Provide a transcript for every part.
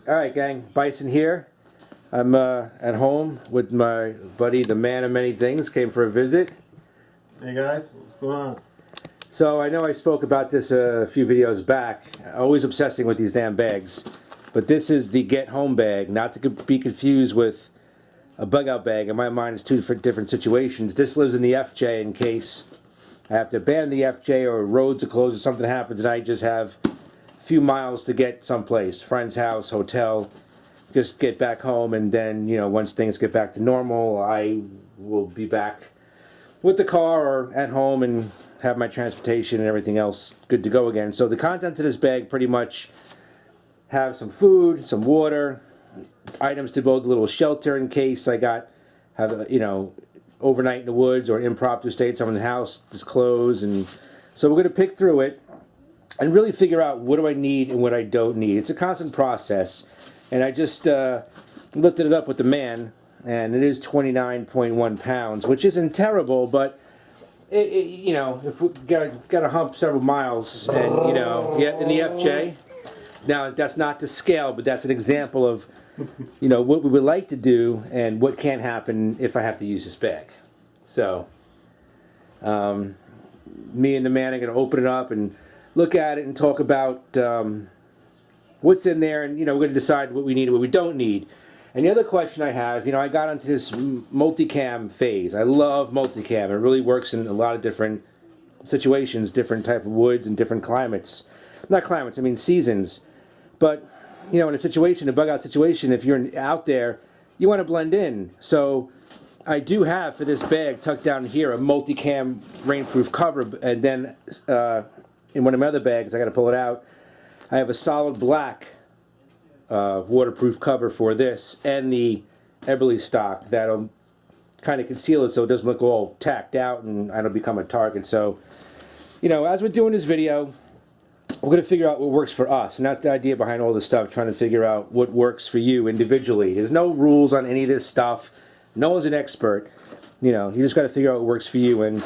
Alright gang, Bison here. I'm at home with my buddy, the man of many things, came for a visit. Hey guys, what's going on? So I know I spoke about this a few videos back, always obsessing with these damn bags. But this is the get home bag, not to be confused with a bug out bag. In my mind it's two different situations. This lives in the FJ in case I have to abandon the FJ or roads are closed or something happens and I just have a few miles to get someplace, friend's house, hotel, just get back home, and then, you know, once things get back to normal, I will be back with the car or at home and have my transportation and everything else good to go again. So the contents of this bag pretty much have some food, some water, items to build a little shelter in case I have you know, overnight in the woods or impromptu stay at someone's house, just clothes. And so we're going to pick through it and really figure out what do I need and what I don't need. It's a constant process. And I just lifted it up with the man, and it is 29.1 pounds, which isn't terrible, but you know, if we got to hump several miles, and you know, in the FJ. Now that's not to scale, but that's an example of, you know, what we would like to do and what can happen if I have to use this bag. So, me and the man are going to open it up and look at it and talk about what's in there, and you know, we're going to decide what we need and what we don't need. And the other question I have, you know, I got onto this multicam phase. I love multicam. It really works in a lot of different situations, different type of woods and different climates. Not climates, I mean seasons. But, you know, in a situation, a bug out situation, if you're out there, you want to blend in. So I do have, for this bag tucked down here, a multicam rainproof cover, and then in one of my other bags, I got to pull it out, I have a solid black waterproof cover for this and the Eberly stock that'll kind of conceal it so it doesn't look all tacked out and I don't become a target. So, you know, as we're doing this video, we're going to figure out what works for us, and that's the idea behind all this stuff, trying to figure out what works for you individually. There's no rules on any of this stuff. No one's an expert. You know, you just got to figure out what works for you, and,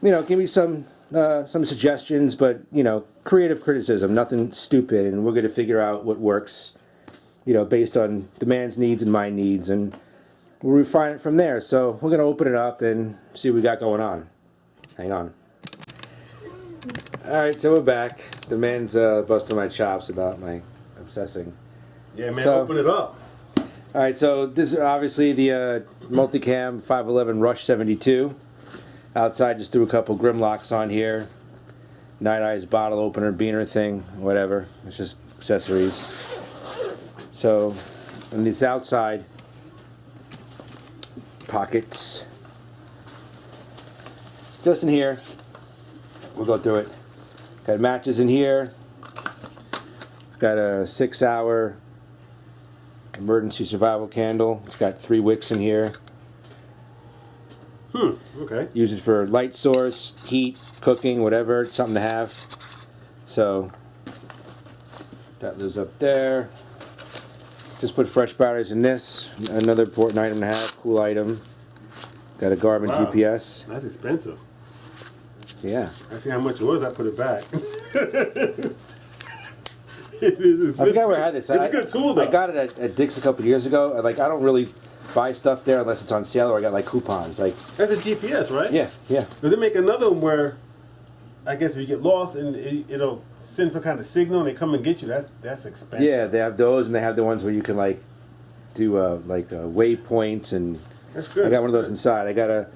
you know, give me some suggestions, but, you know, creative criticism, nothing stupid, and we're going to figure out what works, you know, based on the man's needs and my needs, and we'll refine it from there. So we're going to open it up and see what we got going on. Hang on. Alright, so we're back. The man's busting my chops about my obsessing. Yeah, man, so, open it up. Alright, so this is obviously the multicam 511 Rush 72. Outside, just threw a couple Grimlocks on here. Night Eyes bottle opener, beaner thing, whatever. It's just accessories. So, on this outside, pockets. Just in here. We'll go through it. Got matches in here. Got a 6-hour emergency survival candle. It's got 3 wicks in here. Okay. Use it for light source, heat, cooking, whatever. It's something to have. So that lives up there. Just put fresh batteries in this. Another important item to have. Cool item. Got a Garmin GPS. That's expensive. Yeah. I see how much it was. I put it back. I forgot where I had this. It's a good tool, though. I got it at Dick's a couple of years ago. Like, I don't really buy stuff there unless it's on sale or I got like coupons. Like, that's a GPS, right? Yeah, yeah. Does it make another one where, I guess, if you get lost and it'll send some kind of signal and they come and get you? That's expensive. Yeah, they have those, and they have the ones where you can like do waypoints, and that's good. I got one of those inside. I got a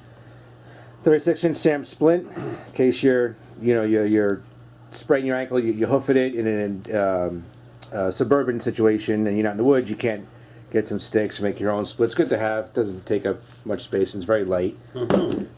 36-inch Sam splint in case you're spraining your ankle, you hoof it in a suburban situation and you're not in the woods, you can't get some sticks, make your own splits. Good to have. Doesn't take up much space and it's very light.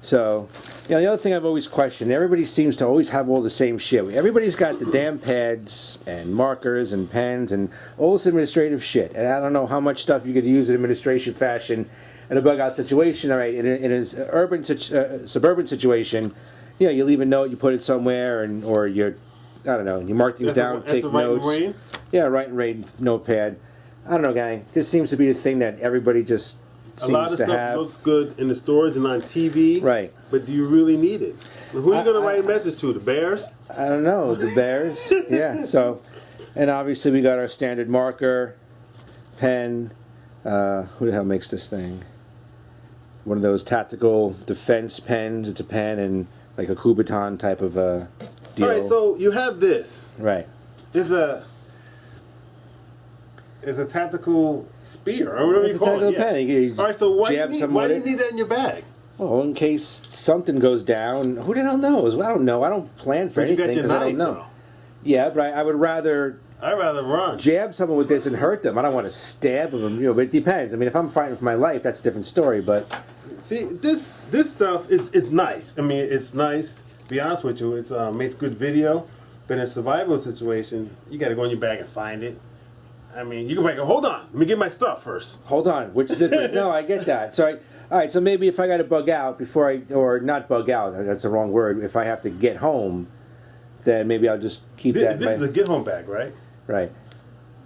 So, you know, the other thing I've always questioned, everybody seems to always have all the same shit. Everybody's got the damn pads and markers and pens and all this administrative shit. And I don't know how much stuff you could use in administration fashion in a bug out situation. All right, in a urban suburban situation, you know, you leave a note, you put it somewhere, or you, I don't know, you mark things down, take notes. Write and rain? Yeah, write and rain notepad. I don't know, gang. This seems to be the thing that everybody just seems to have. A lot of stuff looks good in the stores and on TV. Right. But do you really need it? Who are you going to write a message to? The Bears? I don't know. The Bears. Yeah. So, and obviously we got our standard marker. pen. Who the hell makes this thing? One of those tactical defense pens. It's a pen and like a Kubotan type of deal. All right, so you have this. Right. It's a tactical spear, or whatever It's you a call tactical it. Yeah. pen. You All right, so why jab do you something with it. need that in your bag? Well, in case something goes down, who the hell knows? I don't know. I don't plan for But you got anything your because I don't knife, know. though. Yeah, but I would rather I'd rather run. jab someone with this and hurt them. I don't want to stab them, but it depends. I mean, if I'm fighting for my life, that's a different story. But See, this stuff is nice. I mean, it's nice. To be honest with you, it's makes good video. But in a survival situation, you got to go in your bag and find it. I mean, you can like, hold on, let me get my stuff first. hold on, which is it? No, I get that. So, all right. So maybe if I got to bug out before or not bug out, that's the wrong word. If I have to get home, then maybe I'll just keep that. This is a get home bag, right? Right.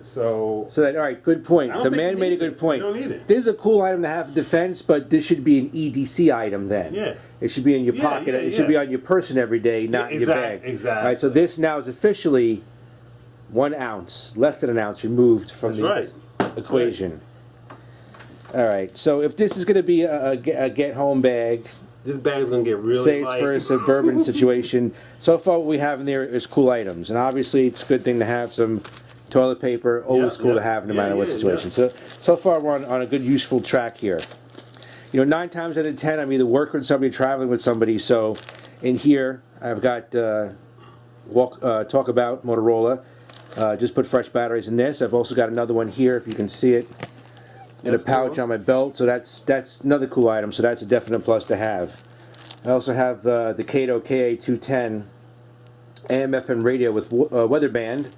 So So that, all right, good point. I don't The think man you made a need good this. point. You don't need it. This is a cool item to have in defense, but this should be an EDC item then. Yeah. It should be in your Yeah, pocket. yeah, it should yeah. be on your person every day, not in your bag. Exactly. All right, so this now is officially 1 ounce, less than an ounce removed from That's the right. equation. All right, so if this is going to be a get-home bag, this bag is gonna get really say it's light. for a suburban situation, so far what we have in there is cool items. And obviously it's a good thing to have some toilet paper, always Yeah, cool to yeah. have no Yeah, matter what yeah, situation. yeah. So far we're on a good useful track here. 9 times out of 10 I'm either working with somebody, traveling with somebody. So in here I've got Talk About Motorola. Just put fresh batteries in this. I've also got another one here, if you can see it, in a That's pouch cool. on my belt. So that's another cool item. So that's a definite plus to have. I also have the Kato KA210 AM/FM radio with weather band.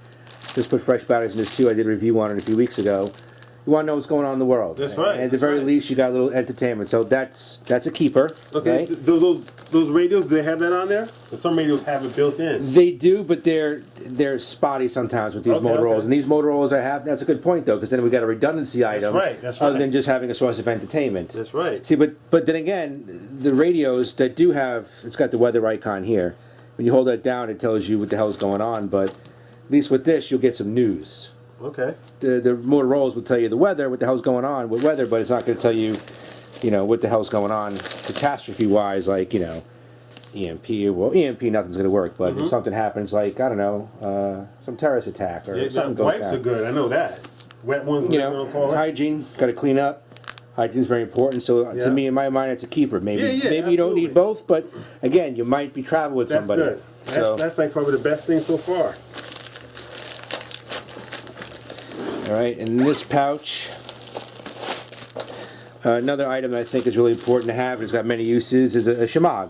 Just put fresh batteries in this too. I did a review on it a few weeks ago. You want to know what's going on in the world. That's right, And at the that's very right. least, you got a little entertainment. So that's a keeper. Okay, Right? those radios, do they have that on there? 'Cause some radios have it built in. They do, but they're spotty sometimes with these Okay, Motorola's. okay. And these Motorola's I have, that's a good point though, because then we got a redundancy item. right, that's Other right. than just having a source of entertainment. That's right. See, but then again, the radios that do have, it's got the weather icon here. When you hold that down, it tells you what the hell's going on. But at least with this, you'll get some news. Okay. The Motorola's will tell you the weather, what the hell's going on with weather, but it's not going to tell you, what the hell's going on catastrophe-wise, like, EMP. Well, EMP, nothing's going to work, but if something happens, like, I don't know, some terrorist attack or Yeah, something goes wipes down. are good. I know that. Wet ones, whatever you call it. Hygiene, got to clean up. Hygiene's very important, so Yeah. to me, in my mind, it's a keeper. Maybe Yeah, yeah, maybe you don't absolutely. need both, but again, you might be traveling with That's somebody. good. So, That's like probably the best thing so far. all right, and in this pouch, another item that I think is really important to have, it's got many uses, is a shemagh.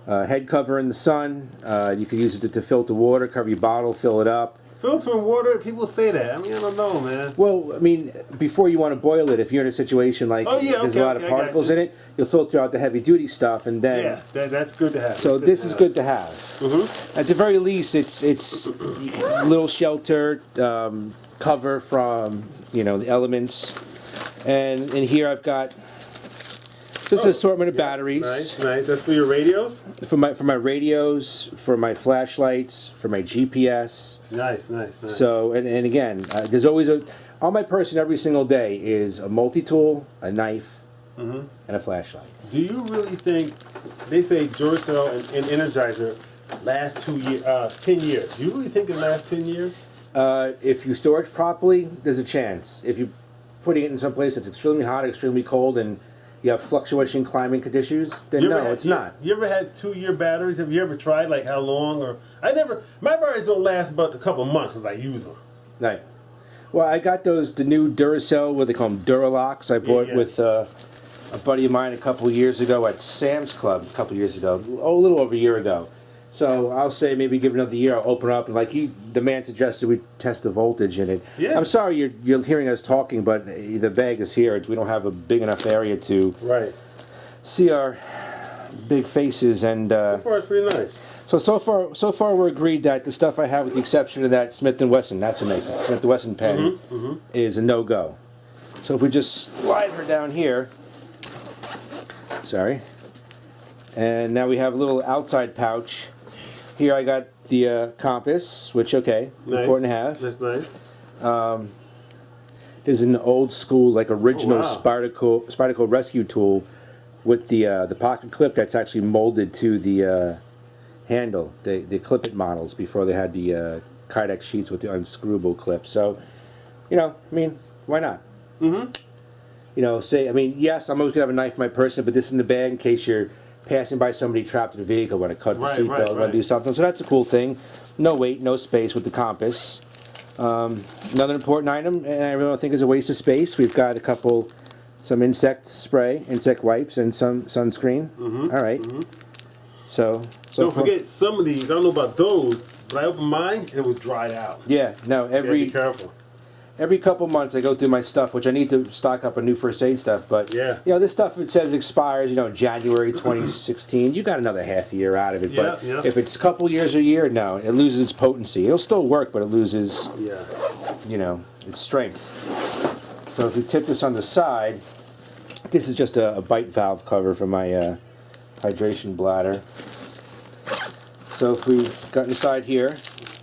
Head cover in the sun. You can use it to filter water, cover your bottle, fill it up. Filtering water, people say that. I mean, I don't know, man. Well, I mean, before you want to boil it, if you're in a situation like Oh, yeah, there's okay, a lot okay, of I got particles you. in it, you'll filter out the heavy duty stuff, and then Yeah, that's good to have. so That's this is have. good to have. Mm-hmm. At the very least, it's a little shelter, cover from the elements, and in here I've got just an assortment of batteries Nice, nice. That's for your radios? for my radios, for my flashlights, for my GPS. Nice, nice, nice. So and again, there's always on my person every single day is a multi-tool, a knife, and a flashlight. Do you really think, they say Duracell and Energizer last 10 years. Do you really think it lasts 10 years? If you store it properly, there's a chance. If you're putting it in some place that's extremely hot, extremely cold, and you have fluctuation climate conditions, then no, it's not. You ever had 2-year batteries? Have you ever tried like how long? Or my batteries don't last but a couple months because I use them. Right. Well, I got the new Duracell, what they call them, Duralocks. I bought yeah. with a buddy of mine a couple of years ago at Sam's Club, a couple of years ago, a little over a year ago. So I'll say maybe give it another year. I'll open up and the man suggested we test the voltage in it. Yeah. I'm sorry you're hearing us talking, but the bag is here. We don't have a big enough area to Right. see our big faces, and So far, it's pretty nice. so far we're agreed that the stuff I have, with the exception of that Smith & Wesson, that's what makes it, Smith & Wesson pen, is a no-go. So if we just slide her down here, sorry, and now we have a little outside pouch. Here I got the compass, which Nice. important to have. That's nice. This is an old school, like original wow. Spyderco rescue tool with the pocket clip that's actually molded to the handle. They clip it models before they had the Kydex sheets with the unscrewable clip. So, you know, I mean, why not? Mm-hmm. You know, yes, I'm always gonna have a knife in my person, but this is in the bag in case you're passing by somebody trapped in a vehicle, want to cut the seatbelt, want to do something. So that's a cool thing. No weight, no space with the compass. Another important item, and I really don't think is a waste of space. We've got some insect spray, insect wipes, and some sunscreen. Mm-hmm. All right. Mm-hmm. So don't forget some of these. I don't know about those, but I opened mine and it was dried out. Yeah. No. Be careful. Every couple months I go through my stuff, which I need to stock up on new first aid stuff. But yeah, you know, this stuff, it says expires, you know, January 2016. You got another half year out of it. Yeah, but yeah. if it's a couple years or a year, no, it loses its potency. It'll still work, but it loses, you know, its strength. So if you tip this on the side, this is just a bite valve cover for my hydration bladder. So if we got inside here,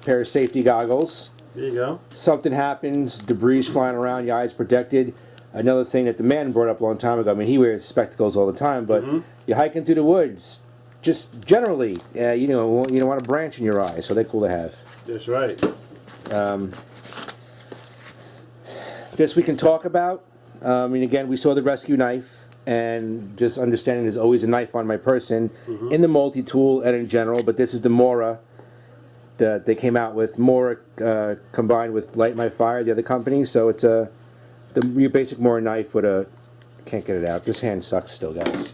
pair of safety goggles. There you go. Something happens, debris flying around, your eyes protected. Another thing that the man brought up a long time ago, I mean, he wears spectacles all the time, but you're hiking through the woods, just generally, you know, you don't want a branch in your eye, so they're cool to have. That's right. This we can talk about. I mean, again, we saw the rescue knife, and just understanding there's always a knife on my person in the multi-tool and in general, but this is the Mora that they came out with. Mora combined with Light My Fire, the other company, so it's your basic Mora knife with a, can't get it out, this hand sucks still, guys.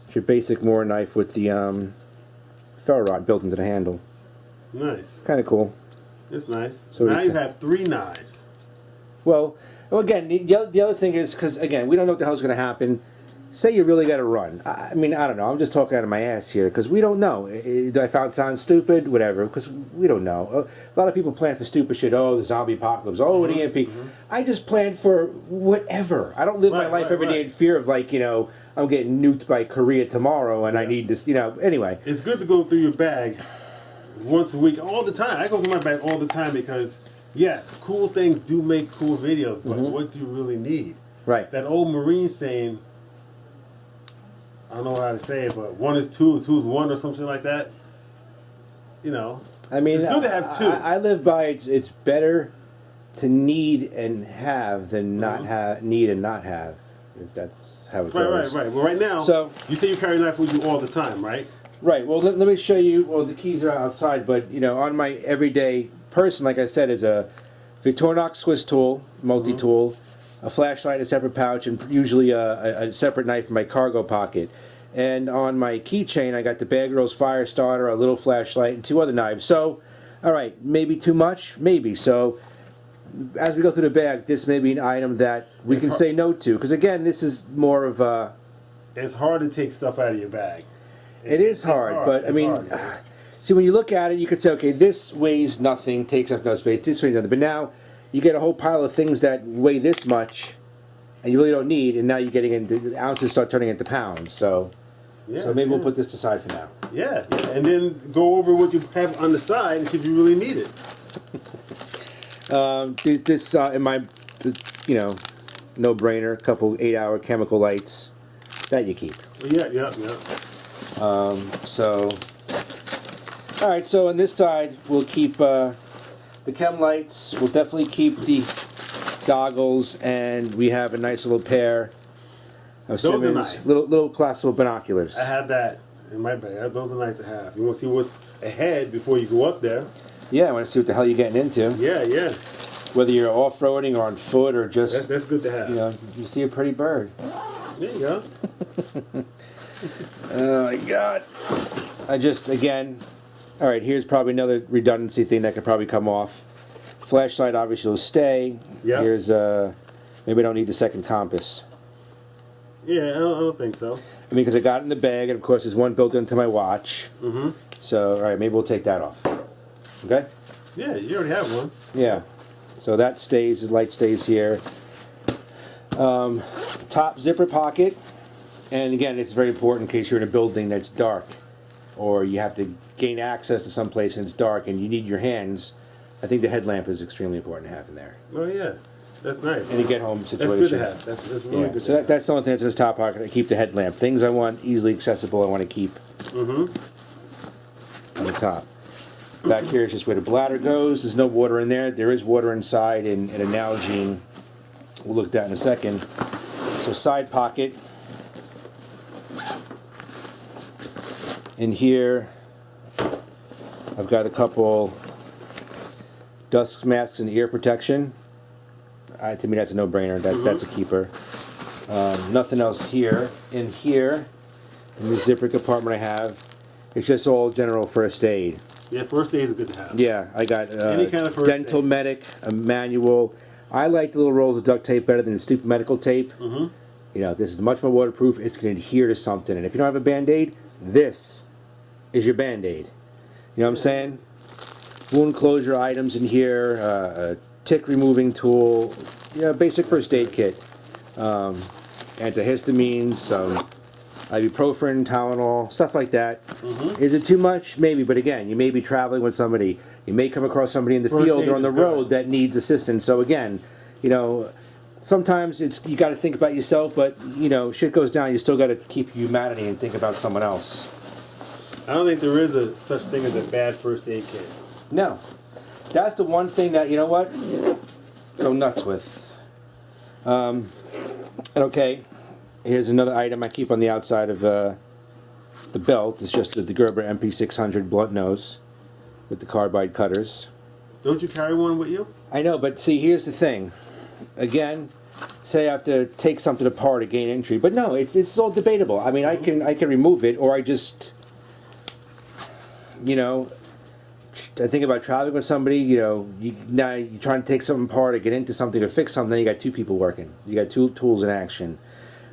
It's your basic Mora knife with the ferro rod built into the handle. Nice. Kind of cool. It's nice. So now you have 3 knives. Well, again, the other thing is, because, again, we don't know what the hell's going to happen. Say you really got to run. I mean, I don't know. I'm just talking out of my ass here, because we don't know. Do I sound stupid? Whatever, because we don't know. A lot of people plan for stupid shit. Oh, the zombie apocalypse. Oh, the EMP. I just plan for whatever. I don't live my life every day in fear of, like, you know, I'm getting nuked by Korea tomorrow, and I need this, you know, anyway. It's good to go through your bag once a week, all the time. I go through my bag all the time because, yes, cool things do make cool videos, but what do you really need? Right. That old Marine saying, I don't know how to say it, but 1 is 2, 2 is 1, or something like that. You know, I mean, it's good to have 2. I live by it's better to need and have than not have, need and not have. If that's how it goes. Right. Well, right now, so you say you carry a knife with you all the time, right? Right. Well, let me show you. Well, the keys are outside, but you know, on my everyday person, like I said, is a Victorinox Swiss tool, multi-tool, a flashlight, a separate pouch, and usually a separate knife in my cargo pocket. And on my keychain, I got the Bad Girls Fire Starter, a little flashlight, and 2 other knives. So, all right, maybe too much, maybe. So, as we go through the bag, this may be an item that we can say no to, because again, this is more of a. It's hard to take stuff out of your bag. It is hard, but I mean, see, when you look at it, you could say, okay, this weighs nothing, takes up no space, this weighs nothing. But now you get a whole pile of things that weigh this much, and you really don't need, and now you're getting into the ounces start turning into pounds. So, maybe we'll put this aside for now. Yeah, and then go over what you have on the side and see if you really need it. This in my, you know, no-brainer, a couple 8-hour chemical lights that you keep. Yeah. So, all right. So on this side, we'll keep the chem lights. We'll definitely keep the goggles, and we have a nice little pair of Those are Simmons, nice. little classical binoculars. I have that in my bag. Those are nice to have. You want to see what's ahead before you go up there. Yeah, I want to see what the hell you're getting into. Yeah. Whether you're off-roading or on foot or just, That's good to have. you know, you see a pretty bird. There you go. Oh my God. I just, again, all right, here's probably another redundancy thing that could probably come off. Flashlight obviously will stay. Yeah. Here's, maybe I don't need the second compass. Yeah, I don't think so. I mean, because I got it in the bag, and of course there's one built into my watch. So, all right, maybe we'll take that off. Okay? Yeah, you already have one. Yeah. So that stays, the light stays here. Top zipper pocket. And again, it's very important in case you're in a building that's dark, or you have to gain access to some place and it's dark and you need your hands. I think the headlamp is extremely important to have in there. Oh yeah, that's nice. In a get-home situation. That's good to have. That's really good. So that's the only thing that's in this top pocket. I keep the headlamp. Things I want easily accessible, I want to keep on the top. Back here is just where the bladder goes. There's no water in there. There is water inside in a Nalgene. We'll look at that in a second. So side pocket. In here, I've got a couple dust masks and ear protection. To me, that's a no-brainer. That's a keeper. Nothing else here. In here, in the zipper compartment I have, it's just all general first aid. Yeah, first aid is good to have. Yeah, I got Any kind of first dental aid. medic, a manual. I like the little rolls of duct tape better than the stupid medical tape. You know, this is much more waterproof. It's going to adhere to something. And if you don't have a Band-Aid, this is your Band-Aid. You know what I'm saying? Wound closure items in here, a tick removing tool, basic first aid kit. Antihistamines, some ibuprofen, Tylenol, stuff like that. Is it too much? Maybe, but again, you may be traveling with somebody. You may come across somebody in the First field aid or on the is good. road that needs assistance. So again, you know, sometimes you got to think about yourself, but you know, shit goes down. You still got to keep humanity and think about someone else. I don't think there is a such thing as a bad first aid kit. No, that's the one thing that you know what, go nuts with. Okay, here's another item I keep on the outside of the belt. It's just the Gerber MP600 blunt nose with the carbide cutters. Don't you carry one with you? I know, but see, here's the thing. Again, say I have to take something apart to gain entry, but no, it's all debatable. I mean, I can remove it, or I just, you know, I think about traveling with somebody. You know, now you're trying to take something apart or get into something or fix something. You got two people working. You got two tools in action.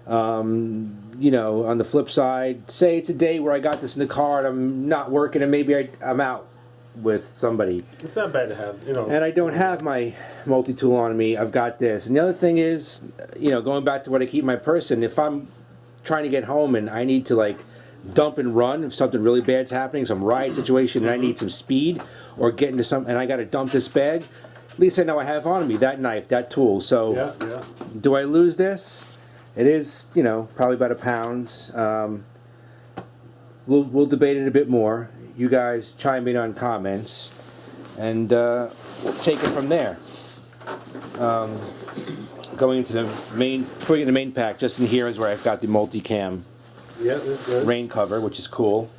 You know, on the flip side, say it's a day where I got this in the car and I'm not working, and maybe I'm out with somebody. It's not bad to have, you know. And I don't have my multi-tool on me. I've got this. And the other thing is, you know, going back to what I keep in my person, if I'm trying to get home and I need to, like, dump and run if something really bad's happening, some riot situation, and I need some speed, or get into some, and I got to dump this bag, at least I know I have on me that knife, that tool. So, Yeah. do I lose this? It is, you know, probably about a pound. We'll debate it a bit more. You guys chime in on comments, and we'll take it from there. Going into the main, before we get the main pack, just in here is where I've got the multicam Yeah, that's good. rain cover, which is cool.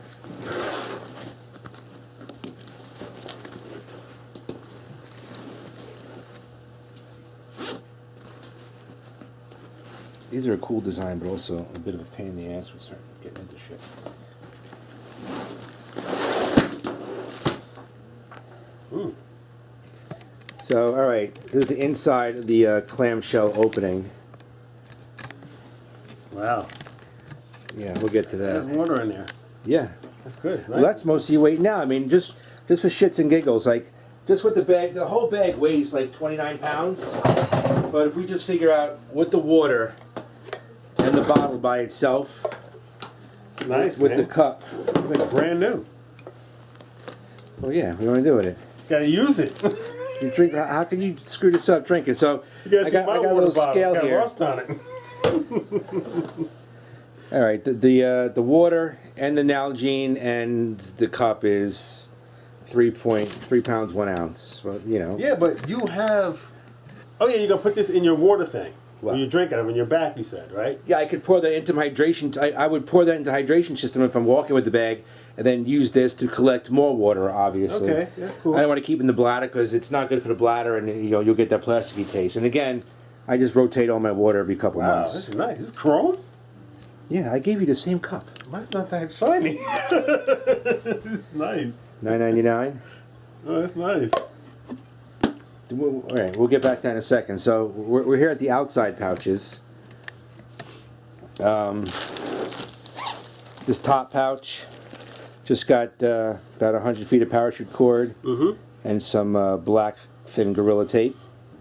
These are a cool design, but also a bit of a pain in the ass when we start getting into shit. So, all right, this is the inside of the clamshell opening. Wow. Yeah, we'll get to There's that. water in there. Yeah, That's good. It's nice. well, that's most of your weight now. I mean, just for shits and giggles, like just with the bag, the whole bag weighs like 29 pounds. But if we just figure out with the water and the bottle by itself, It's nice, with man. the cup, It's like brand new. well, yeah, we want to do with it. Gotta use it. You drink. How can you screw this up drinking? So You gotta I see got my a water little bottle. scale Got here. rust on it. All right, the water and the Nalgene and the cup is 3.3 pounds 1 ounce. Well, you know. Yeah, but you have. Oh yeah, you're gonna put this in your water thing. What? When you drink it, when your back, you said, right? Yeah, I could pour that into my hydration. I would pour that into the hydration system if I'm walking with the bag, and then use this to collect more water. Obviously. Okay, that's cool. I don't want to keep it in the bladder because it's not good for the bladder, and you know you'll get that plasticky taste. And again, I just rotate all my water every couple Wow, months. this is nice. This is chrome. Yeah, I gave you the same cup. Mine's not that shiny. It's nice. $9.99. Oh, that's nice. All right, we'll get back to that in a second. So we're here at the outside pouches. This top pouch just got about 100 feet of parachute cord and some black thin Gorilla Tape.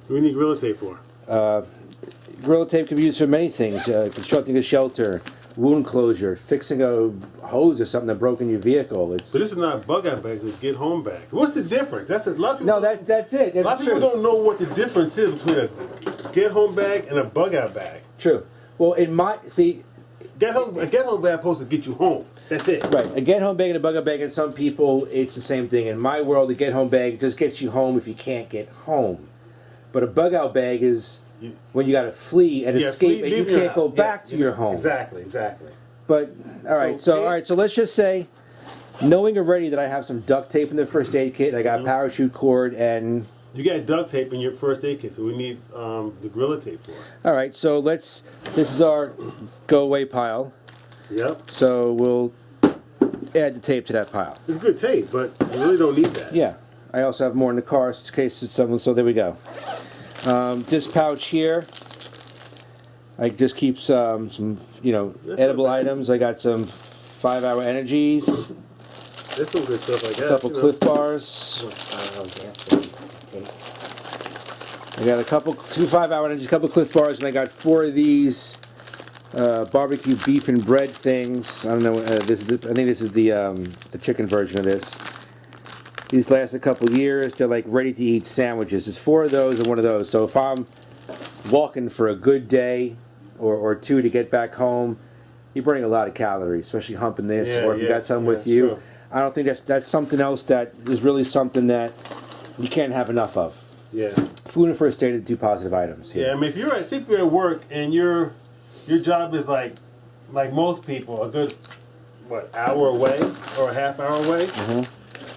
What do we need Gorilla Tape for? Gorilla Tape can be used for many things. Constructing a shelter, wound closure, fixing a hose or something that broke in your vehicle. It's So this is not bug out bags, it's get home bag. What's the difference? That's a lot of people. no, that's it. That's A lot of true. people don't know what the difference is between a get home bag and a bug out bag. True. Well, in my see. A get home bag supposed to get you home. That's it. Right, a get home bag and a bug out bag, and some people it's the same thing. In my world, a get home bag just gets you home if you can't get home, but a bug out bag is when you got to flee and escape, and you can't go back to your home. Exactly. But all right, so let's just say, knowing already that I have some duct tape in the first aid kit, I got parachute cord, and you got duct tape in your first aid kit, so we need the Gorilla Tape for it. all right, so this is our go away pile. Yep. So we'll add the tape to that pile. It's good tape, but you really don't need that. Yeah. I also have more in the car in case it's something, so there we go. This pouch here, I just keep some edible items. I got some 5-hour energies, There's some good stuff like that. a couple Cliff Bars. I got two 5-hour energies, a couple Cliff Bars, and I got 4 of these barbecue beef and bread things. I don't know. I think this is the chicken version of this. These last a couple years. They're like ready to eat sandwiches. There's 4 of those and 1 of those. So if I'm walking for a good day or 2 to get back home, you burning a lot of calories, especially humping this. Or if you got some with you, true. I don't think that's something else that is really something that you can't have enough of. Yeah. Food and first aid are the 2 positive items here. Yeah, I mean, if you're at work and your job is like most people, a good hour away or a half hour away.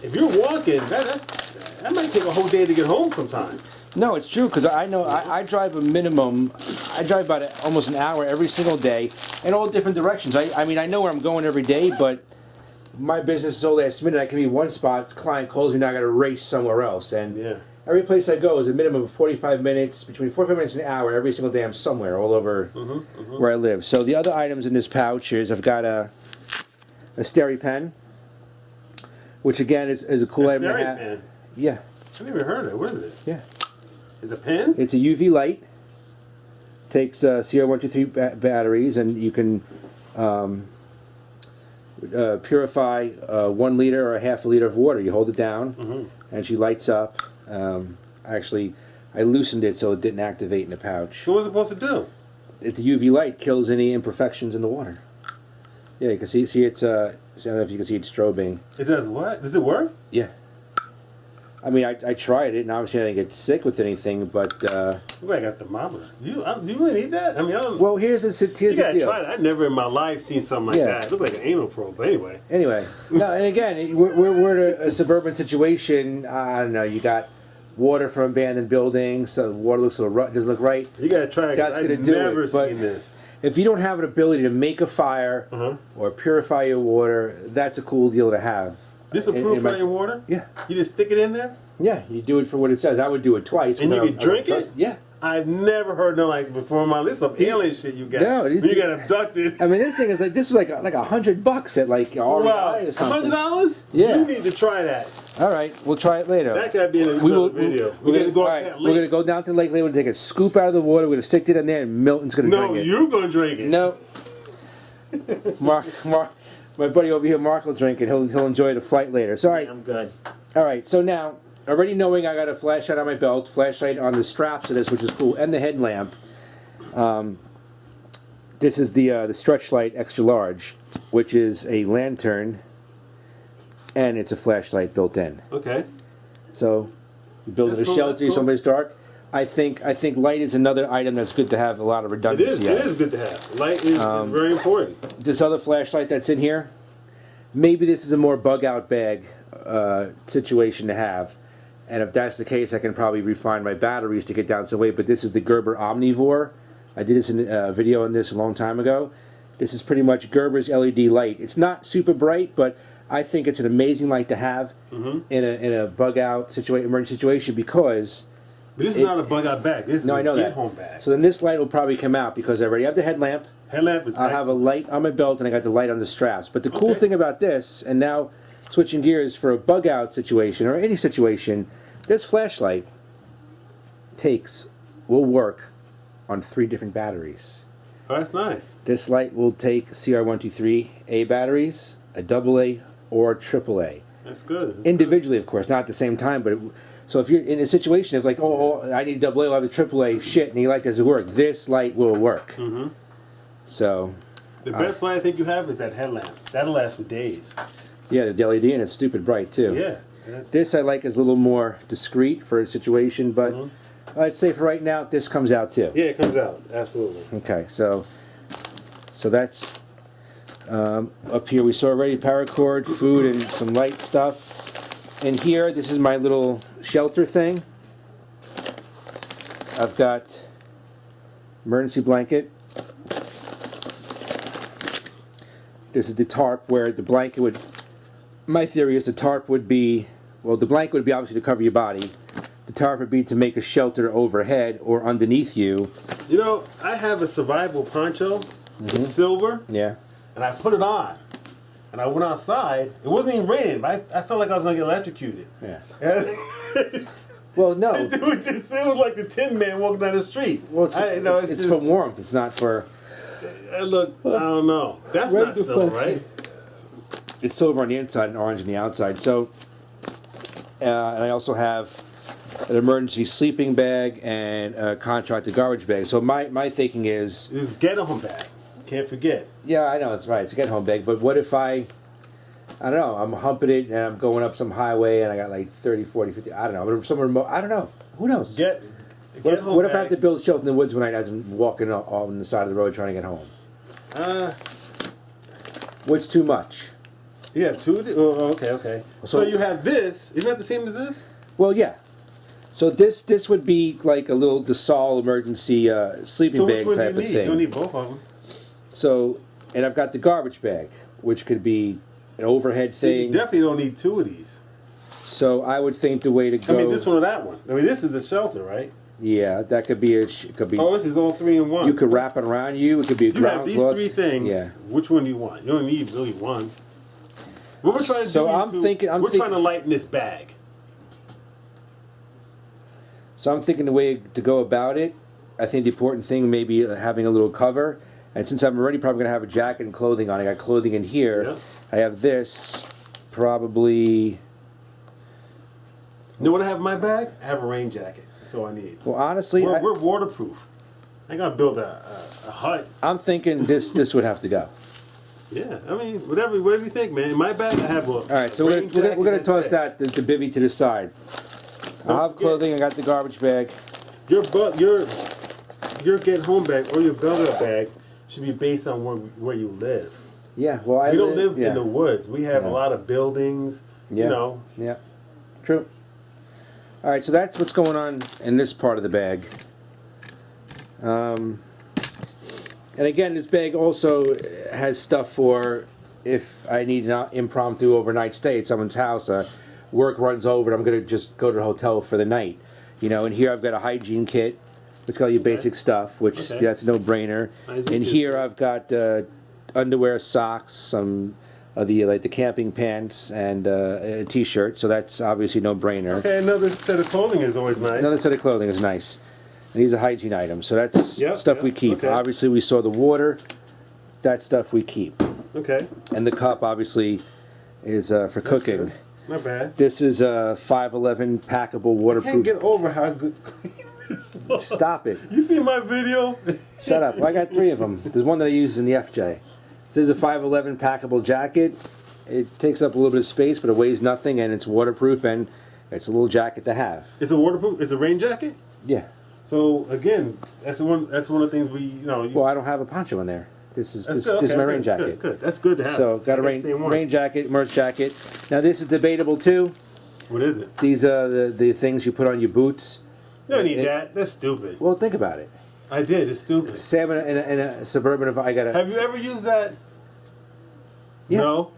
If you're walking, that might take a whole day to get home sometime. No, it's true, because I know I drive a minimum. I drive about almost an hour every single day in all different directions. I mean, I know where I'm going every day, but my business is so last minute. I can be one spot, client calls me, now I got to race somewhere else. And Yeah. every place I go is a minimum of 45 minutes, between 45 minutes and an hour every single day. I'm somewhere all over where I live. So the other items in this pouch is I've got a Steri pen, which again is a cool item to Steri have. pen? Yeah, I've never heard of it. What is it? yeah. Is it a pen? It's a UV light. Takes CR123 batteries, and you can purify 1 liter or a half a liter of water. You hold it down, and she lights up. Actually, I loosened it so it didn't activate in the pouch. So what's it supposed to do? The UV light kills any imperfections in the water. Yeah, you can see it's. I don't know if you can see it strobing. It does what? Does it work? Yeah. I mean, I tried it, and obviously I didn't get sick with anything, but... I got a thermometer. Do you really need that? I mean, I don't... Well, here's the You gotta deal. try it. I've never in my life seen something like that. It looked like an anal probe, but anyway. Anyway, no, and again, we're in a suburban situation. I don't know, you got water from abandoned buildings, so the water looks a little doesn't look right. You gotta try it. That's I've gonna do never it, but seen this. if you don't have an ability to make a fire or purify your water, that's a cool deal to have. This will purify your water? Yeah. You just stick it in there? Yeah, you do it for what it says. I would do it twice. And you can drink it? Yeah. I've never heard nothing like before in my life. This is some alien shit you got. No, when you got abducted. I mean, this thing is like $100 at like REI or something. $100? Yeah. You need to try that. All right, we'll try it later. That gotta be in another video. We're gonna go out to that lake. We're gonna go down to the lake later. We're gonna take a scoop out of the water. We're gonna stick it in there, and Milton's gonna drink it. No, you're gonna drink it. No. Mark, my buddy over here, Mark will drink it. He'll enjoy the flight later. So all right, I'm good. All right, so now already knowing I got a flashlight on my belt, flashlight on the straps of this, which is cool, and the headlamp. This is the stretch light extra large, which is a lantern, and it's a flashlight built in. Okay. So you build That's it a cool, shelter that's if cool. somebody's dark. I think light is another item that's good to have a lot of It redundancy. is good to have. Light is very important. This other flashlight that's in here, maybe this is a more bug out bag situation to have. And if that's the case, I can probably refine my batteries to get down some weight. But this is the Gerber Omnivore. I did this in a video on this a long time ago. This is pretty much Gerber's LED light. It's not super bright, but I think it's an amazing light to have in a bug out emergency situation, because But this is not a bug out bag. This is I a know get that. home bag. So then this light will probably come out because I already have the headlamp. Headlamp is I'll have a light on my belt, and I got the light on the straps. But the cool Okay. thing about this, and now switching gears for a bug out situation or any situation, this flashlight will work on 3 different batteries. Oh, that's nice. This light will take CR123A batteries, a AA or AAA. That's good. That's Individually, of course, not at the same time. But so if you're in a situation of like, oh, I need a AA, I'll have a AAA, shit, and your light doesn't work, this light will work. Mm-hmm. So the best light I think you have is that headlamp. That'll last for days. yeah, the LED, and it's stupid bright too. Yeah. This I like is a little more discreet for a situation, but I'd say for right now, this comes out too. Yeah, it comes out. Absolutely. Okay, so that's up here. We saw already paracord, food, and some light stuff. And here, this is my little shelter thing. I've got emergency blanket. This is the tarp where the blanket would. My theory is the tarp would be, well, the blanket would be obviously to cover your body. The tarp would be to make a shelter overhead or underneath you. You know, I have a survival poncho. It's silver. Yeah. And I put it on. And I went outside. It wasn't even raining, but I felt like I was going to get electrocuted. Yeah. And Well, no. it was like the Tin Man walking down the street. Well, it's just, for warmth. It's not for. Look, I don't know. That's Red not silver, deflection. right? It's silver on the inside and orange on the outside. So, and I also have an emergency sleeping bag and a contracted garbage bag. So my thinking is, This get home bag. Can't forget. yeah, I know it's right. It's a get home bag. But what if I don't know. I'm humping it and I'm going up some highway and I got like 30, 40, 50. I don't know. But somewhere remote. I don't know. Who knows? What if I have to build a shelter in the woods one night as I'm walking on the side of the road trying to get home? What's too much? You have two? Oh, okay. So you have this. Isn't that the same as this? Well, yeah. So this would be like a little Dassault emergency sleeping bag type of thing. You don't need both of them. So, and I've got the garbage bag, which could be an overhead thing. You definitely don't need two of these. So I would think the way to go. I mean, this one or that one. I mean, this is the shelter, right? Yeah, that could be could be. Oh, this is all three in one. You could wrap it around you. It could be a You ground have these cloth. three things. Yeah. Which one do you want? You don't need really one. What we're trying to So do, I'm trying to lighten this bag. So I'm thinking the way to go about it. I think the important thing may be having a little cover. And since I'm already probably going to have a jacket and clothing on, I got clothing in here. Yeah. I have this, probably. You know what I have in my bag? I have a rain jacket. That's all I need. Well, honestly, We're waterproof. I gotta build a hut. I'm thinking this would have to go. Yeah, I mean, whatever you think, man. In my bag, I have a. All right, so we're gonna toss that the bivvy to the side. I have clothing. I got the garbage bag. Your get home bag or your build up bag should be based on where you live. Yeah, well, We don't live in the woods. We have a lot of buildings. Yeah. You know. Yeah. True. All right, so that's what's going on in this part of the bag. And again, this bag also has stuff for if I need an impromptu overnight stay at someone's house. Work runs over, and I'm going to just go to the hotel for the night. You know, and here I've got a hygiene kit, which call you basic stuff, which that's no brainer. And here I've got underwear, socks, some of the camping pants, and a t-shirt. So that's obviously no brainer. Okay, another set of clothing is always nice. Another set of clothing is nice. And these are hygiene items, so that's stuff we keep. Okay. Obviously, we saw the water. That stuff we keep. Okay. And the cup, obviously, is for cooking. Good. Not bad. This is a 511 packable waterproof. I can't get over how good clean this looks. Stop it. You see my video? Shut up. Well, I got 3 of them. There's one that I use in the FJ. This is a 511 packable jacket. It takes up a little bit of space, but it weighs nothing, and it's waterproof, and it's a little jacket to have. It's a waterproof. It's a rain jacket. Yeah. So again, that's one of the things we Well, I don't have a poncho in there. This is my rain jacket. Good. That's good to have. So got a rain jacket, merch jacket. Now this is debatable too. What is it? These are the things you put on your boots. You don't need that. That's stupid. Well, think about it. I did. It's stupid. Sam in a suburban of I got a. Have you ever used that? Yeah. No.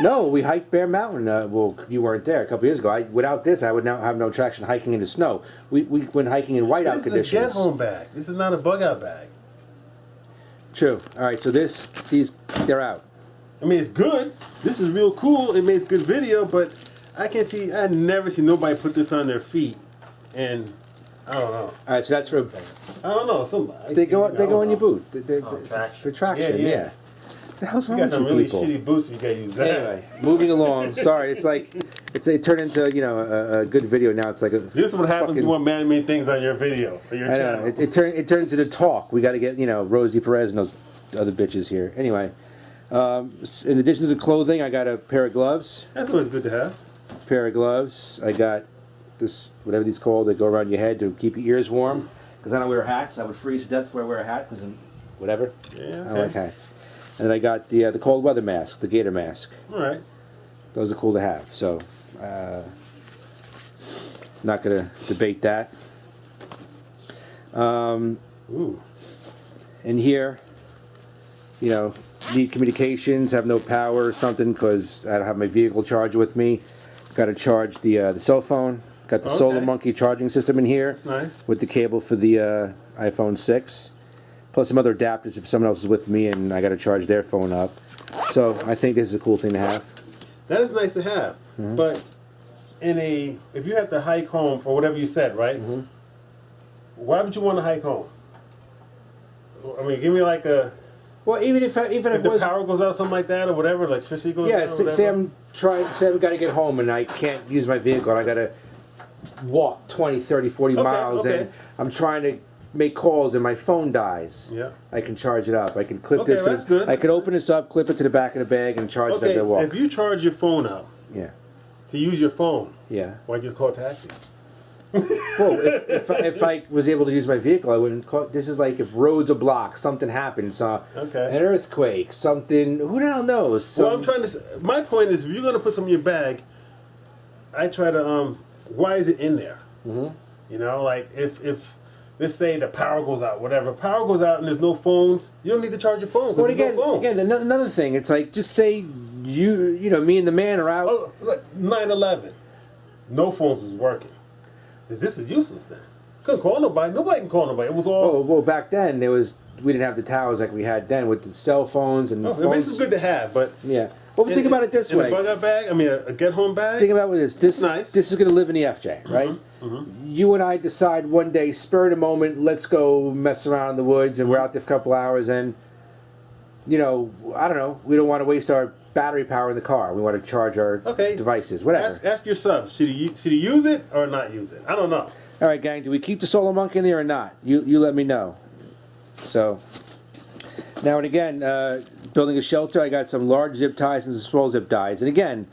No, we hiked Bear Mountain. Well, you weren't there a couple years ago. Without this, I would now have no traction hiking in the snow. We went hiking in whiteout conditions. This is a get-home bag. This is not a bug-out bag. True. All right, so these they're out. I mean, it's good. This is real cool. It makes good video, but I never see nobody put this on their feet, and I don't know. All right, so that's for I don't know. they go in your boot. Traction. For traction. Yeah. What the hell's wrong You with got some you really people? shitty boots. You gotta use that. Anyway, moving along. Sorry, it's like it turned into a good video now. It's like a This is what happens fucking, when you want many things on your video or your I channel. know it turns into talk. We got to get Rosie Perez and those other bitches here. Anyway, in addition to the clothing, I got a pair of gloves. That's always good to have. Pair of gloves. I got this whatever these called. They go around your head to keep your ears warm. Because I don't wear hats. I would freeze to death before I wear a hat. Because whatever. Yeah. I Okay. don't like hats. And then I got the cold weather mask, the gator mask. All right. Those are cool to have. So, not gonna debate that. Ooh. In here, need communications, have no power or something because I don't have my vehicle charger with me. Got to charge the cell phone. Got the Solar Monkey charging system in here. That's nice. With the cable for the iPhone 6. Plus some other adapters if someone else is with me and I got to charge their phone up. So I think this is a cool thing to have. That is nice to have. Mm-hmm. But if you have to hike home for whatever you said, right? Mm-hmm. Why would you want to hike home? I mean, give me like a. Well, even if the power goes out, something like that, or whatever, electricity goes out. Yeah, say I've got to get home and I can't use my vehicle and I got to walk 20, 30, 40 miles and I'm trying to make calls and my phone dies. Yeah. I can charge it up. I can clip this. That's good. I could open this up, clip it to the back of the bag and charge it as I walk. If you charge your phone out Yeah. to use your phone, Yeah. why just call a taxi? Well, if I was able to use my vehicle, I wouldn't call. This is like if roads are blocked, something happens, an earthquake, something. Who the hell knows? Well, I'm trying to say, my point is, if you're going to put something in your bag, I try to, why is it in there? Mm-hmm. Like if let's say the power goes out, whatever, power goes out and there's no phones, you don't need to charge your phone because there's no phones. Again, another thing, it's like, just say me and the man are out. Oh, like 9/11, no phones was working. This is useless then. Couldn't call nobody. Nobody can call nobody. It was all. Oh, well, back then we didn't have the towers like we had then with the cell phones and the phones. This is good to have, but yeah. Well, think about it this way. In a bug-out bag, I mean a get-home bag. Think about this. Nice. This is going to live in the FJ, right? Mm-hmm. You and I decide one day, spur of the moment, let's go mess around in the woods, and we're out there for a couple hours, and I don't know, we don't want to waste our battery power in the car. We want to charge our devices, whatever. Ask your subs. Should he use it or not use it? I don't know. All right, gang. Do we keep the Solar Monkey in there or not? You let me know. So now and again, building a shelter, I got some large zip ties and some small zip ties. And again,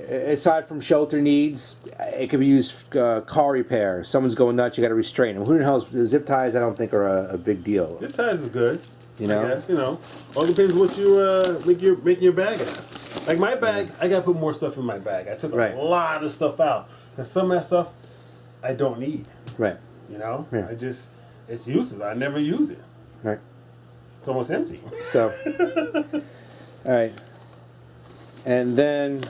aside from shelter needs, it could be used car repair. Someone's going nuts, you got to restrain them. Who the hell zip ties? I don't think are a big deal. Zip ties is good. I guess, all depends what you making your bag out. Like my bag, I got to put more stuff in my bag. I took a lot of stuff out because some of that stuff I don't need. Right. Yeah. It's useless. I never use it. Right. It's almost empty. So, all right. And then,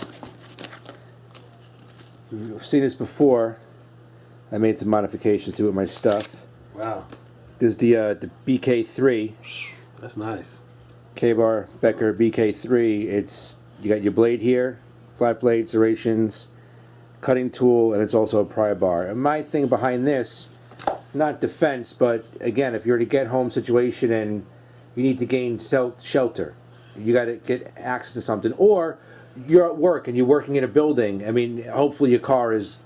you've seen this before. I made some modifications to it with my stuff. Wow. There's the BK3. That's nice. K-Bar Becker BK3. You got your blade here, flat blade, serrations, cutting tool, and it's also a pry bar. And my thing behind this, not defense, but again, if you're in a get-home situation and you need to gain shelter, you got to get access to something, or you're at work and you're working in a building. I mean, hopefully your car is.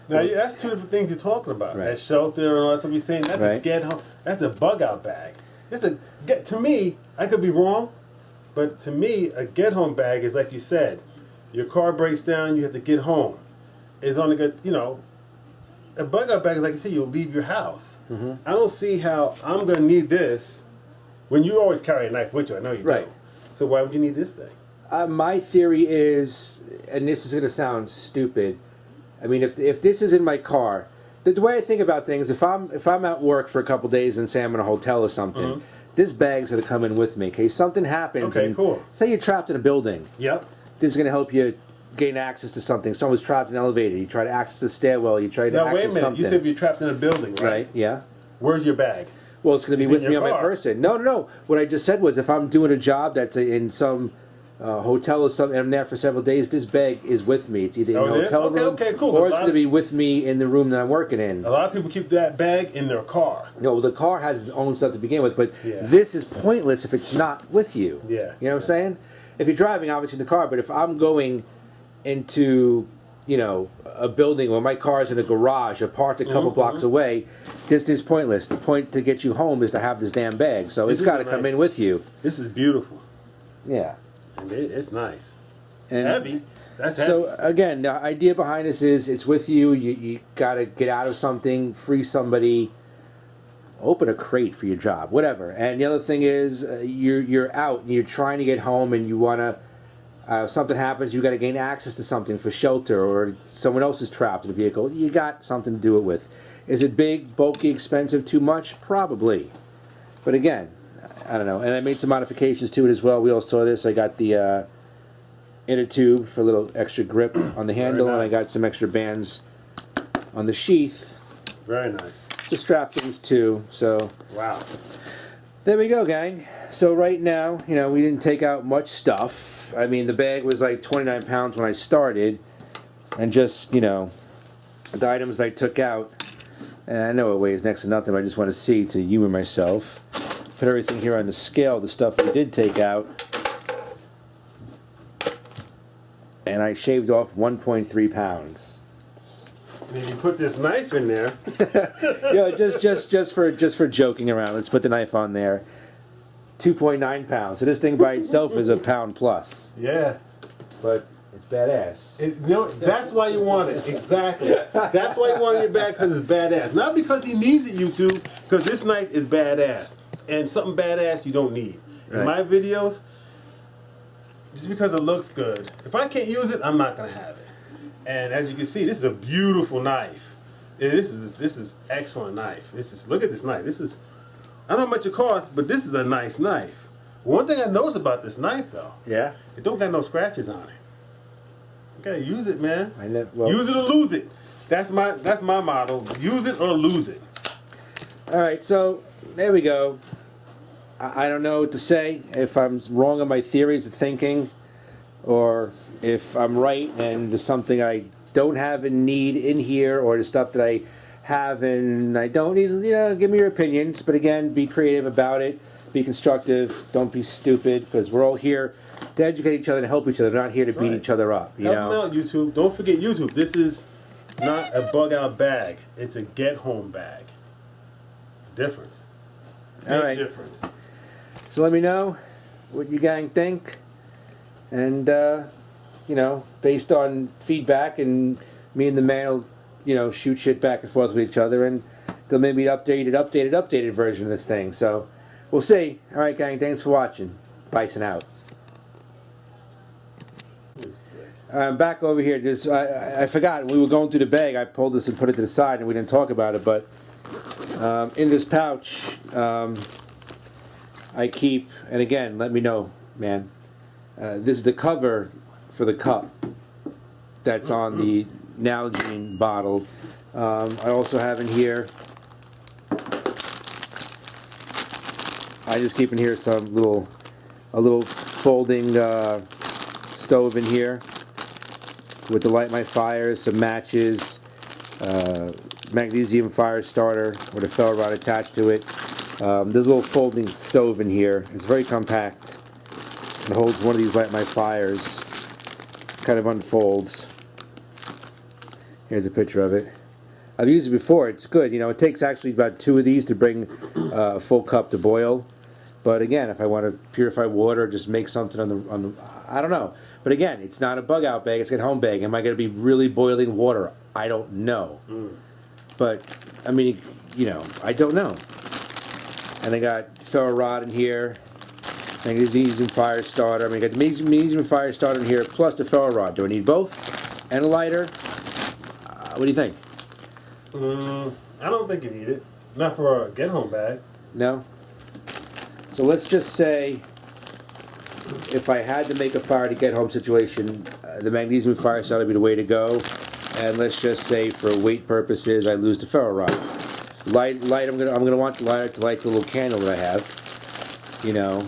Now that's two different things you're talking about. Right. That shelter and all that stuff you're saying. That's a get home. That's a bug out bag. To me, I could be wrong, but to me, a get home bag is like you said. Your car breaks down, you have to get home. It's only good, a bug out bag is like you said, you'll leave your house. Mm-hmm. I don't see how I'm going to need this when you always carry a knife with you. I know you do. So why would you need this thing? My theory is, and this is going to sound stupid, I mean, if this is in my car, the way I think about things, if I'm at work for a couple days and say I'm in a hotel or something, this bag's going to come in with me in case something happens. Okay, cool. Say you're trapped in a building. Yep. This is going to help you gain access to something. Someone's trapped in an elevator. You try to access the stairwell. You try to access something. Now, wait a minute. You said if you're trapped in a building, right? Right, yeah. Where's your bag? Well, it's going to be with me on my car? person. No. What I just said was if I'm doing a job that's in some hotel or something, and I'm there for several days, this bag is with me. It's either in the hotel room okay, cool. or it's going to be with me in the room that I'm working in. A lot of people keep that bag in their car. No, the car has its own stuff to begin with, but Yeah. this is pointless if it's not with you. Yeah. You know what I'm saying? If you're driving, obviously in the car, but if I'm going into, you know, a building where my car's in a garage or parked a couple blocks away, this is pointless. The point to get you home is to have this damn bag, so it's got to come in with you. This is beautiful. Yeah. And it's nice. It's And heavy. That's heavy. so again, the idea behind this is it's with you. You got to get out of something, free somebody, open a crate for your job, whatever. And the other thing is you're out and you're trying to get home and you want to, something happens, you got to gain access to something for shelter, or someone else is trapped in the vehicle. You got something to do it with. Is it big, bulky, expensive, too much? Probably. But again, I don't know. And I made some modifications to it as well. We all saw this. I got the inner tube for a little extra grip on the handle, and I got some extra bands on the sheath Very nice. to strap these to. So Wow. there we go, gang. So right now, you know, we didn't take out much stuff. I mean, the bag was like 29 pounds when I started, and just, you know, the items that I took out, and I know it weighs next to nothing, but I just want to see to humor myself. Put everything here on the scale, the stuff we did take out, and I shaved off 1.3 pounds. And then you put this knife in there. Yeah, just for joking around. Let's put the knife on there. 2.9 pounds. So this thing by itself is a pound plus, Yeah. but it's badass. You know, that's why you want it. Exactly. That's why you want it in your bag, because it's badass. Not because he needs it, YouTube, because this knife is badass. And something badass you don't need. In Right. my videos, just because it looks good, if I can't use it, I'm not going to have it. And as you can see, this is a beautiful knife. This is excellent knife. Look at this knife. I don't know how much it costs, but this is a nice knife. One thing I noticed about this knife, though, Yeah. it don't got no scratches on it. You gotta use it, man. Well, Use it or lose it. That's my motto. Use it or lose it. all right, so there we go. I don't know what to say. If I'm wrong on my theories of thinking, or if I'm right and there's something I don't have and need in here, or the stuff that I have and I don't need, you know, give me your opinions. But again, be creative about it. Be constructive. Don't be stupid, because we're all here to educate each other and help each other. We're not here to beat Right. each other up. You Help know. them out, YouTube. Don't forget YouTube. This is not a bug out bag. It's a get home bag. It's a difference. Big All right. difference. So let me know what you gang think, and you know, based on feedback, and me and the man will, you know, shoot shit back and forth with each other, and there'll maybe an updated version of this thing. So we'll see. All right, gang. Thanks for watching. Bison out. Back over here. I forgot when we were going through the bag. I pulled this and put it to the side, and we didn't talk about it. But in this pouch, I keep, and again, let me know, man. This is the cover for the cup that's on the Hygiene bottle. I also have in here, I just keep in here some a little folding stove in here with the light my fires, some matches, magnesium fire starter with a ferro rod attached to it. There's a little folding stove in here. It's very compact. It holds one of these light my fires. Kind of unfolds. Here's a picture of it. I've used it before. It's good. You know, it takes actually about 2 of these to bring a full cup to boil. But again, if I want to purify water, just make something on the I don't know. But again, it's not a bug out bag. It's a home bag. Am I going to be really boiling water? I don't know. But I mean, you know, I don't know. And I got ferro rod in here. Magnesium fire starter. I mean, I got the magnesium fire starter in here, plus the ferro rod. Do I need both? And a lighter? What do you think? I don't think you need it. Not for a get home bag. No? So let's just say, if I had to make a fire to get home situation, the magnesium fire starter would be the way to go. And let's just say, for weight purposes, I lose the ferro rod. Light. I'm gonna want the lighter to light the little candle that I have. You know,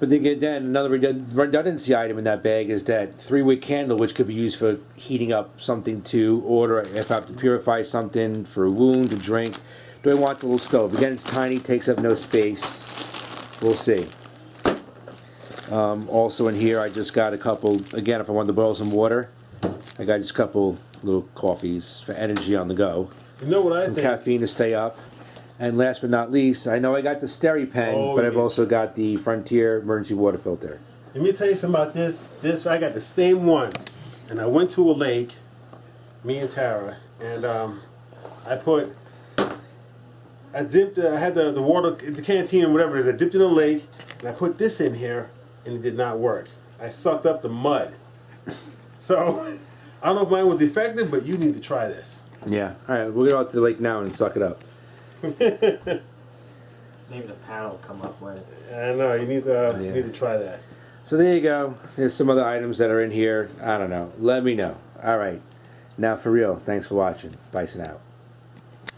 But then another redundancy item in that bag is that 3-wick candle, which could be used for heating up something to order. If I have to purify something for a wound, to drink. Do I want the little stove? Again, it's tiny, takes up no space. We'll see. Also in here, I just got a couple, again, if I wanted to boil some water, I got just a couple little coffees for energy on the go. You know what I Some think? caffeine to stay up. And last but not least, I know I got the SteriPen, but I've also got the Frontier emergency water filter. Let me tell you something about this. I got the same one. And I went to a lake, me and Tara, and I had the water, the canteen, whatever it is, I dipped in the lake, and I put this in here, and it did not work. I sucked up the mud. So, I don't know if mine was defective, but you need to try this. Yeah. All right, we'll get out to the lake now and suck it up. Maybe the panel will come up with it. I know, you need to try that. So there you go. There's some other items that are in here. I don't know. Let me know. All right. Now for real, thanks for watching. Bison out.